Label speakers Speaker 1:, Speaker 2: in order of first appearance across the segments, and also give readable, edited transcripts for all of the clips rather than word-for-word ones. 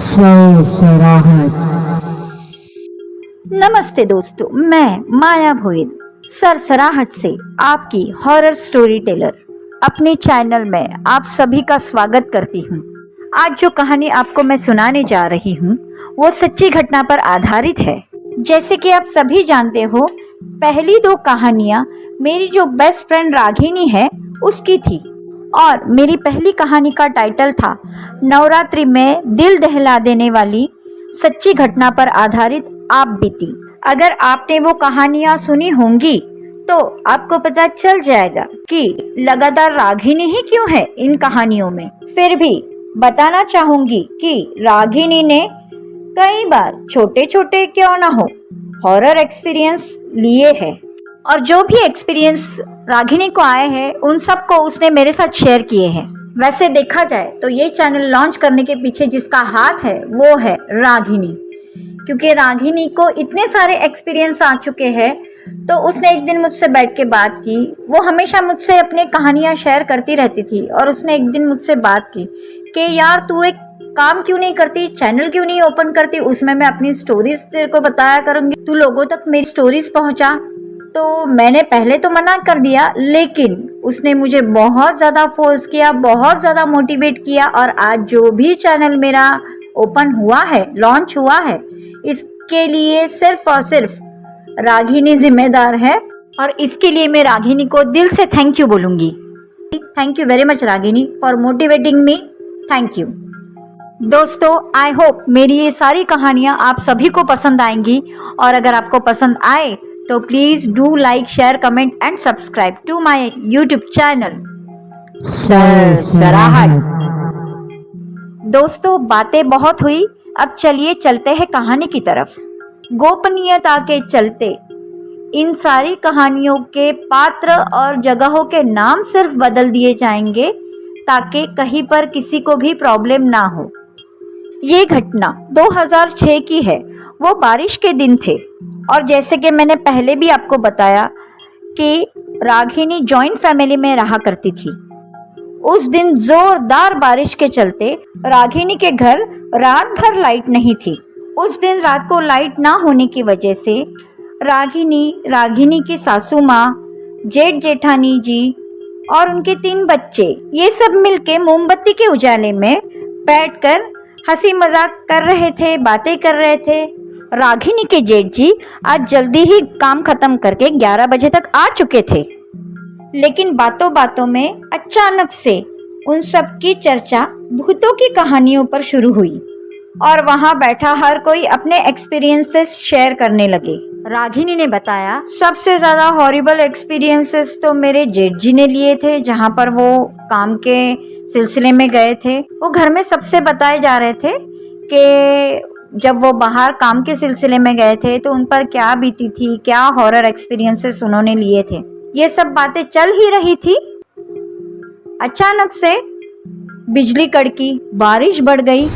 Speaker 1: सरसराहट।
Speaker 2: नमस्ते दोस्तों, मैं माया भोइल सरसराहट से आपकी हॉरर स्टोरी टेलर अपने चैनल में आप सभी का स्वागत करती हूँ। आज जो कहानी आपको मैं सुनाने जा रही हूँ वो सच्ची घटना पर आधारित है। जैसे कि आप सभी जानते हो, पहली दो कहानियाँ मेरी जो बेस्ट फ्रेंड राघिनी है उसकी थी और मेरी पहली कहानी का टाइटल था नवरात्रि में दिल दहला देने वाली सच्ची घटना पर आधारित आप बीती। अगर आपने वो कहानियां सुनी होंगी तो आपको पता चल जाएगा कि लगातार राघिनी ही क्यों है इन कहानियों में। फिर भी बताना चाहूंगी कि राघिनी ने कई बार छोटे छोटे क्यों ना हो हॉरर एक्सपीरियंस लिए हैं और जो भी एक्सपीरियंस राघिनी को आए हैं उन सब को उसने मेरे साथ शेयर किए हैं। वैसे देखा जाए तो ये चैनल लॉन्च करने के पीछे जिसका हाथ है वो है राघिनी, क्योंकि राघिनी को इतने सारे एक्सपीरियंस आ चुके हैं। तो उसने एक दिन मुझसे बैठ के बात की। वो हमेशा मुझसे अपनी कहानियां शेयर करती रहती थी और उसने एक दिन मुझसे बात की कि यार तू एक काम क्यों नहीं करती, चैनल क्यों नहीं ओपन करती, उसमें मैं अपनी स्टोरीज तेरे को बताया करूंगी, तू लोगों तक मेरी स्टोरीज पहुंचा। तो मैंने पहले तो मना कर दिया, लेकिन उसने मुझे बहुत ज़्यादा फोर्स किया, बहुत ज़्यादा मोटिवेट किया और आज जो भी चैनल मेरा ओपन हुआ है, लॉन्च हुआ है, इसके लिए सिर्फ और सिर्फ राघिनी जिम्मेदार है और इसके लिए मैं राघिनी को दिल से थैंक यू बोलूँगी। Thank you very much Raghini for motivating me. Thank you. दोस्तों, आई होप मेरी ये सारी कहानियाँ आप सभी को पसंद आएंगी और अगर आपको पसंद आए तो please do like, share, comment and subscribe to my YouTube channel Sarsarahat. दोस्तों, बातें बहुत हुई, अब चलिए चलते हैं कहानी की तरफ। गोपनीयता के चलते इन सारी कहानियों के पात्र और जगहों के नाम सिर्फ बदल दिए जाएंगे ताकि कहीं पर किसी को भी प्रॉब्लम ना हो। ये घटना 2006 की है। वो बारिश के दिन थे और जैसे कि मैंने पहले भी आपको बताया कि राघिनी जॉइंट फैमिली में रहा करती थी। उस दिन जोरदार बारिश के चलते राघिनी के घर रात भर लाइट नहीं थी। उस दिन रात को लाइट ना होने की वजह से राघिनी की सासू माँ, जेठ जेठानी जी और उनके 3 बच्चे, ये सब मिलके मोमबत्ती के उजाले में बैठकर हंसी मजाक कर रहे थे, बातें कर रहे थे। राघिनी के जेठ जी आज जल्दी ही काम खत्म करके 11 बजे तक आ चुके थे, लेकिन बातों बातों में अचानक से उन सब की चर्चा भूतों की कहानियों पर शुरू हुई और वहां बैठा हर कोई अपने एक्सपीरियंसेस शेयर करने लगे। राघिनी ने बताया सबसे ज्यादा हॉरिबल एक्सपीरियंसेस तो मेरे जेठ जी ने लिए थे, जहां पर वो काम के सिलसिले में गए थे। वो घर में सबसे बताए जा रहे थे कि जब वो बाहर काम के सिलसिले में गए थे तो उन पर क्या बीती थी, क्या हॉरर एक्सपीरियंसेस उन्होंने लिए थे। ये सब बातें चल ही रही थी, अचानक से बिजली कड़की, बारिश बढ़ गई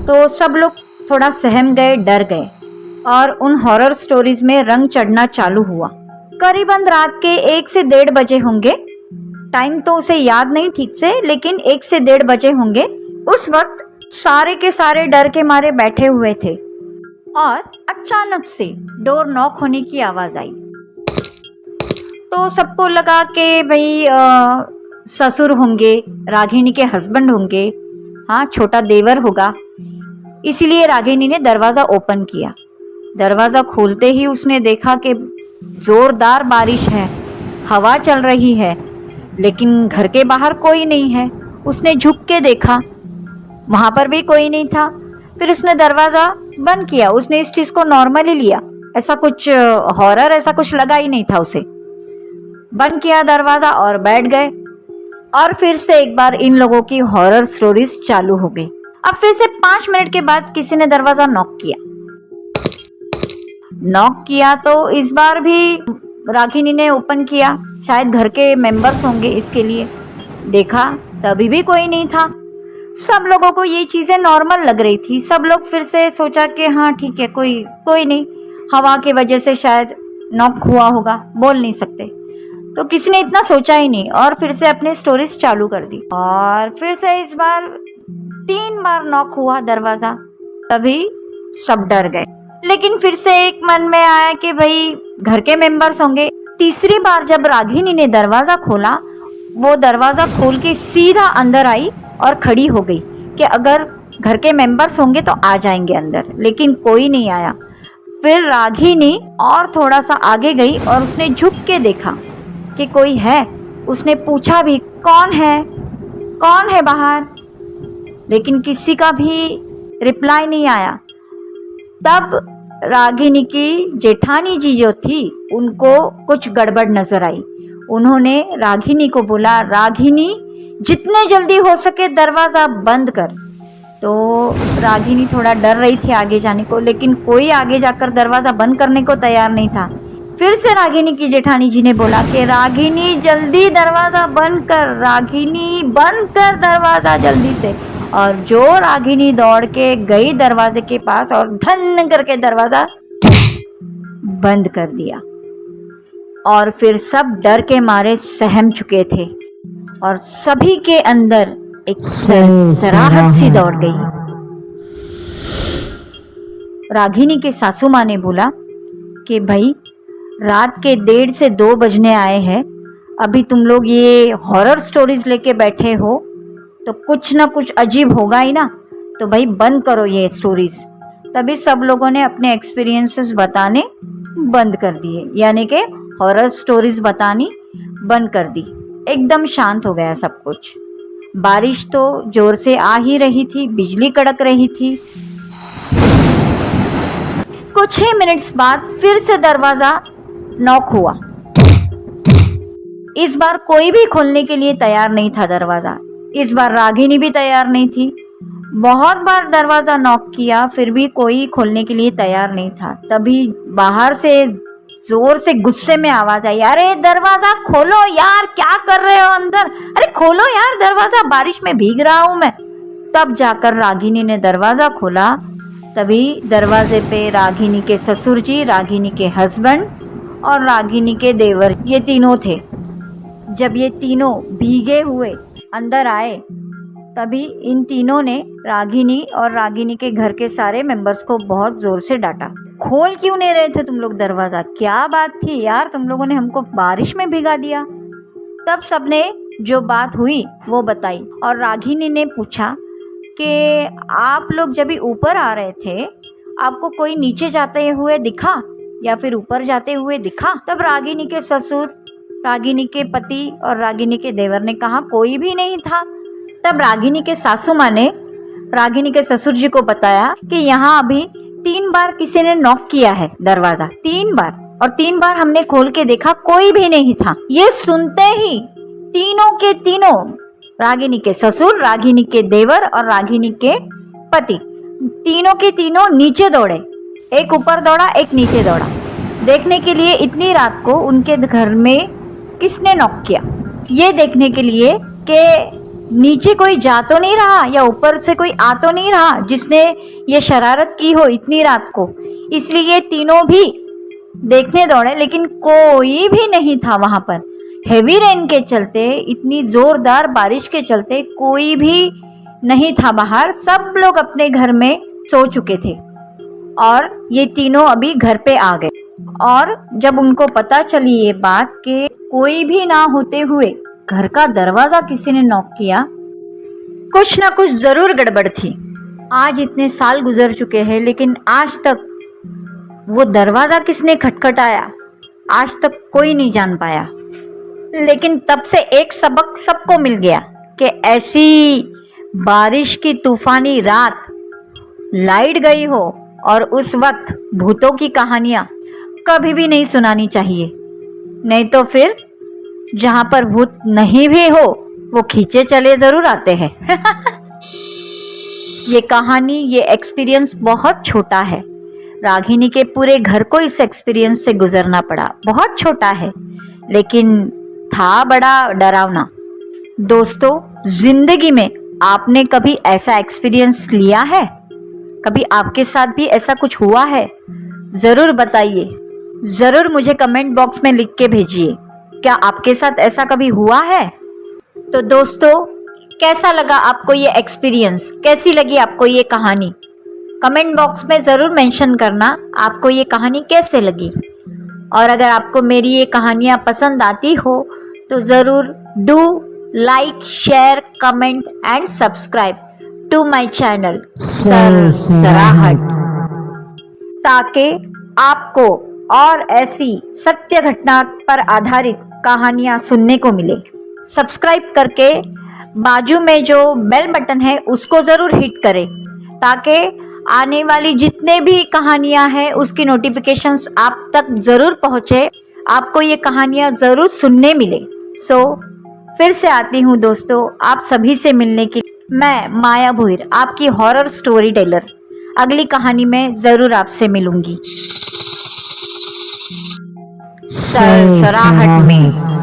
Speaker 2: तो सब लोग थोड़ा सहम गए, डर गए और उन हॉरर स्टोरीज में रंग चढ़ना चालू हुआ। करीबन रात के 1 से 1:30 बजे होंगे, टाइम तो उसे याद नहीं ठीक से, लेकिन 1 से 1:30 बजे होंगे। उस वक्त सारे के सारे डर के मारे बैठे हुए थे और अचानक से डोर नॉक होने की आवाज आई। तो सबको लगा कि भाई ससुर होंगे, राघिनी के हस्बैंड होंगे, हाँ छोटा देवर होगा। इसीलिए राघिनी ने दरवाजा ओपन किया। दरवाजा खोलते ही उसने देखा कि जोरदार बारिश है, हवा चल रही है, लेकिन घर के बाहर कोई नहीं है। उसने झुक के देखा, वहां पर भी कोई नहीं था। फिर उसने दरवाजा बंद किया। उसने इस चीज को नॉर्मली लिया, ऐसा कुछ हॉरर ऐसा कुछ लगा ही नहीं था उसे। बंद किया दरवाजा और बैठ गए और फिर से एक बार इन लोगों की हॉरर स्टोरीज चालू हो गई। अब फिर से 5 मिनट के बाद किसी ने दरवाजा नॉक किया तो इस बार भी राघिनी ने ओपन किया। शायद घर के मेंबर्स होंगे, इसके लिए देखा, तभी भी कोई नहीं था। सब लोगों को ये चीजें नॉर्मल लग रही थी। सब लोग फिर से सोचा कि हाँ ठीक है, कोई नहीं, हवा की वजह से शायद नॉक हुआ होगा, बोल नहीं सकते। तो किसी ने इतना सोचा ही नहीं और फिर से अपनी स्टोरीज चालू कर दी। और फिर से इस बार 3 बार नॉक हुआ दरवाजा, तभी सब डर गए। लेकिन फिर से एक मन में आया कि भाई घर के मेंबर्स होंगे। तीसरी बार जब रागिनी ने दरवाजा खोला, वो दरवाजा खोल के सीधा अंदर आई और खड़ी हो गई कि अगर घर के मेंबर्स होंगे तो आ जाएंगे अंदर, लेकिन कोई नहीं आया। फिर रागिनी और थोड़ा सा आगे गई और उसने झुक के देखा कि कोई है। उसने पूछा भी कौन है बाहर, लेकिन किसी का भी रिप्लाई नहीं आया। तब रागिनी की जेठानी जी जो थी उनको कुछ गड़बड़ नजर आई। उन्होंने रागिनी को बोला, रागिनी जितने जल्दी हो सके दरवाज़ा बंद कर। तो रागिनी थोड़ा डर रही थी आगे जाने को, लेकिन कोई आगे जाकर दरवाज़ा बंद करने को तैयार नहीं था। फिर से रागिनी की जेठानी जी ने बोला कि रागिनी जल्दी दरवाज़ा बंद कर, रागिनी बंद कर दरवाज़ा जल्दी से। और जो रागिनी दौड़ के गई दरवाजे के पास और धन करके दरवाजा बंद कर दिया। और फिर सब डर के मारे सहम चुके थे और सभी के अंदर एक सरसराहट सी दौड़ गई। रागिनी के सासू माँ ने बोला कि भाई रात के 1:30 से 2 बजने आए हैं, अभी तुम लोग ये हॉरर स्टोरीज लेके बैठे हो तो कुछ ना कुछ अजीब होगा ही ना, तो भाई बंद करो ये स्टोरीज। तभी सब लोगों ने अपने एक्सपीरियंसेस बताने बंद कर दिए, यानी कि हॉरर स्टोरीज बतानी बंद कर दी। एकदम शांत हो गया सब कुछ। बारिश तो जोर से आ ही रही थी, बिजली कड़क रही थी। कुछ ही मिनट्स बाद फिर से दरवाजा नॉक हुआ। इस बार कोई भी खोलने के लिए तैयार नहीं था दरवाजा। इस बार रागिनी भी तैयार नहीं थी। बहुत बार दरवाजा नॉक किया, फिर भी कोई खोलने के लिए तैयार नहीं था। तभी बाहर से जोर से गुस्से में आवाज आई, अरे दरवाजा खोलो यार, क्या कर रहे हो अंदर, अरे खोलो यार दरवाजा, बारिश में भीग रहा हूं मैं। तब जाकर रागिनी ने दरवाजा खोला। तभी दरवाजे पे रागिनी के ससुर जी, रागिनी के हस्बैंड और रागिनी के देवर, ये तीनों थे। जब ये तीनों भीगे हुए अंदर आए, तभी इन तीनों ने रागिनी और रागिनी के घर के सारे मेंबर्स को बहुत जोर से डांटा। खोल क्यों नहीं रहे थे तुम लोग दरवाज़ा, क्या बात थी यार, तुम लोगों ने हमको बारिश में भिगा दिया। तब सबने जो बात हुई वो बताई और रागिनी ने पूछा कि आप लोग जब भी ऊपर आ रहे थे, आपको कोई नीचे जाते हुए दिखा या फिर ऊपर जाते हुए दिखा? तब रागिनी के ससुर, रागिनी के पति और रागिनी के देवर ने कहा कोई भी नहीं था। तब रागिनी के सासू माँ ने रागिनी के ससुर जी को बताया कि यहाँ अभी 3 बार किसी ने नॉक किया है दरवाजा, 3 बार, और 3 बार हमने खोल के देखा कोई भी नहीं था। ये सुनते ही तीनों के तीनों, रागिनी के ससुर, रागिनी के देवर और रागिनी के पति, तीनों के तीनों नीचे दौड़े। एक ऊपर दौड़ा, एक नीचे दौड़ा, देखने के लिए इतनी रात को उनके घर में किसने नॉक किया, ये देखने के लिए कि नीचे कोई जा तो नहीं रहा या ऊपर से कोई आ तो नहीं रहा जिसने ये शरारत की हो इतनी रात को। इसलिए तीनों भी देखने दौड़े, लेकिन कोई भी नहीं था वहां पर। हेवी रेन के चलते, इतनी जोरदार बारिश के चलते कोई भी नहीं था बाहर। सब लोग अपने घर में सो चुके थे और ये तीनों अभी घर पे आ गए। और जब उनको पता चली ये बात कि कोई भी ना होते हुए घर का दरवाजा किसी ने नॉक किया, कुछ ना कुछ जरूर गड़बड़ थी। आज इतने साल गुजर चुके हैं, लेकिन आज तक वो दरवाजा किसने खटखटाया आज तक कोई नहीं जान पाया। लेकिन तब से एक सबक सबको मिल गया कि ऐसी बारिश की तूफानी रात, लाइट गई हो और उस वक्त भूतों की कहानियां कभी भी नहीं सुनानी चाहिए, नहीं तो फिर जहां पर भूत नहीं भी हो वो खींचे चले जरूर आते हैं। ये कहानी, ये एक्सपीरियंस बहुत छोटा है। रागिनी के पूरे घर को इस एक्सपीरियंस से गुजरना पड़ा। बहुत छोटा है लेकिन था बड़ा डरावना। दोस्तों, जिंदगी में आपने कभी ऐसा एक्सपीरियंस लिया है? कभी आपके साथ भी ऐसा कुछ हुआ है? ज़रूर बताइए, ज़रूर मुझे कमेंट बॉक्स में लिख के भेजिए क्या आपके साथ ऐसा कभी हुआ है? तो दोस्तों, कैसा लगा आपको ये एक्सपीरियंस? कैसी लगी आपको ये कहानी? कमेंट बॉक्स में ज़रूर मेंशन करना आपको ये कहानी कैसे लगी। और अगर आपको मेरी ये कहानियाँ पसंद आती हो तो ज़रूर do like, share, comment and subscribe to my channel Sarsarahat, ताकि आपको और ऐसी सत्य घटना पर आधारित कहानियाँ सुनने को मिले। सब्सक्राइब करके बाजू में जो बेल बटन है उसको ज़रूर हिट करें, ताकि आने वाली जितने भी कहानियाँ हैं उसकी नोटिफिकेशंस आप तक ज़रूर पहुँचे, आपको ये कहानियाँ ज़रूर सुनने मिले। फिर से आती हूँ दोस्तों आप सभी से मिलने की। मैं माया भोईर, आपकी हॉरर स्टोरी टेलर। अगली कहानी में ज़रूर आपसे मिलूंगी। सरसराहट में।